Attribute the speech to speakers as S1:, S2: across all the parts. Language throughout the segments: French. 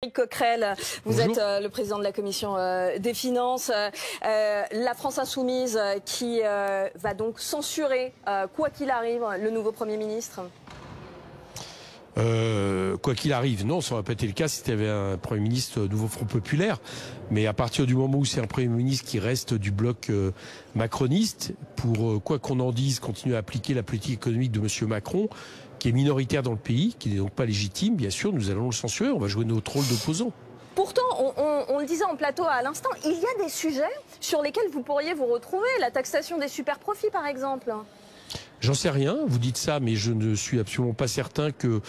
S1: Éric Coquerel, vous
S2: Bonjour.
S1: êtes le président de la commission des finances. La France insoumise qui va donc censurer, quoi qu'il arrive, le nouveau Premier ministre.
S2: Quoi qu'il arrive, non, ça n'aurait pas été le cas si tu avais un Premier ministre Nouveau Front Populaire. Mais à partir du moment où c'est un Premier ministre qui reste du bloc macroniste, pour quoi qu'on en dise, continuer à appliquer la politique économique de M. Macron, qui est minoritaire dans le pays, qui n'est donc pas légitime, bien sûr, nous allons le censurer, on va jouer notre rôle d'opposant.
S1: Pourtant, on le disait en plateau à l'instant, il y a des sujets sur lesquels vous pourriez vous retrouver, la taxation des super-profits par exemple.
S2: J'en sais rien, vous dites ça, mais je ne suis absolument pas certain que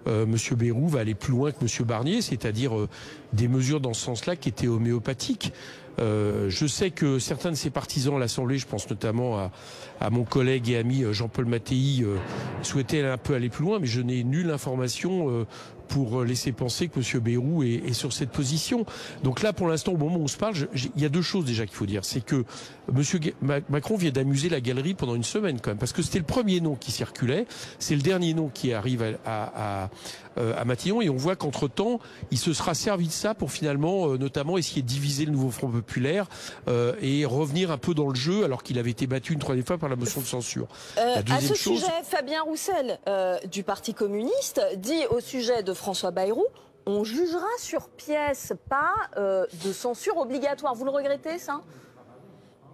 S2: M. Bayrou va aller plus loin que M. Barnier, c'est-à-dire des mesures dans ce sens-là qui étaient homéopathiques. Je sais que certains de ses partisans à l'Assemblée, je pense notamment à mon collègue et ami Jean-Paul Mattei, souhaitaient un peu aller plus loin, mais je n'ai nulle information pour laisser penser que M. Bayrou est sur cette position. Donc là, pour l'instant, au moment où on se parle, il y a deux choses déjà qu'il faut dire. C'est que M. Macron vient d'amuser la galerie pendant une semaine quand même, parce que c'était le premier nom qui circulait, c'est le dernier nom qui arrive à Matignon, et on voit qu'entre-temps, il se sera servi de ça pour finalement, notamment, essayer de diviser le nouveau Front Populaire et revenir un peu dans le jeu, alors qu'il avait été battu une troisième fois par la motion de censure.
S1: À ce sujet, Fabien Roussel du Parti communiste dit au sujet de François Bayrou, on jugera sur pièce, pas de censure obligatoire. Vous le regrettez, ça ?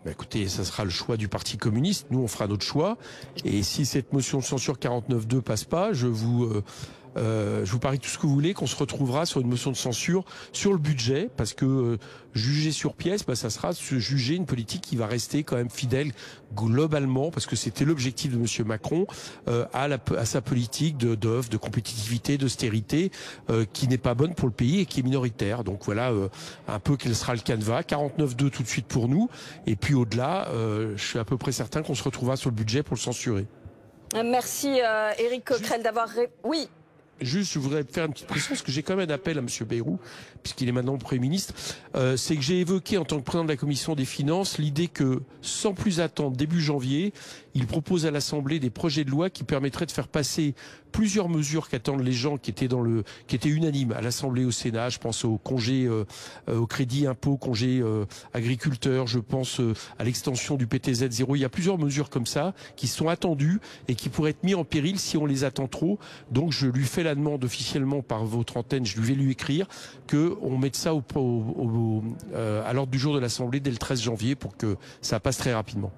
S2: Bah écoutez, ça sera le choix du Parti communiste. Nous, on fera notre choix. Et si cette motion de censure 49.2 passe pas, je vous parie tout ce que vous voulez qu'on se retrouvera sur une motion de censure sur le budget, parce que juger sur pièce, bah, ça sera juger une politique qui va rester quand même fidèle globalement, parce que c'était l'objectif de M. Macron, à sa politique d'offre, de compétitivité, d'austérité, qui n'est pas bonne pour le pays et qui est minoritaire. Donc voilà un peu quel sera le canevas. 49.2 tout de suite pour nous. Et puis au-delà, je suis à peu près certain qu'on se retrouvera sur le budget pour le censurer.
S1: Merci Éric Coquerel d'avoir... Oui.
S2: Juste, je voudrais faire une petite précision, parce que j'ai quand même un appel à M. Bayrou, puisqu'il est maintenant Premier ministre. C'est que j'ai évoqué, en tant que président de la Commission des Finances, l'idée que, sans plus attendre, début janvier, il propose à l'Assemblée des projets de loi qui permettraient de faire passer plusieurs mesures qu'attendent les gens qui étaient unanimes à l'Assemblée et au Sénat. Je pense au congé, au crédit impôt, congé agriculteur. Je pense à l'extension du PTZ 0. Il y a plusieurs mesures comme ça qui sont attendues et qui pourraient être mises en péril si on les attend trop. Donc je lui fais la demande officiellement par votre antenne, je vais lui écrire qu'on mette ça à l'ordre du jour de l'Assemblée dès le 13 janvier pour que ça passe très rapidement.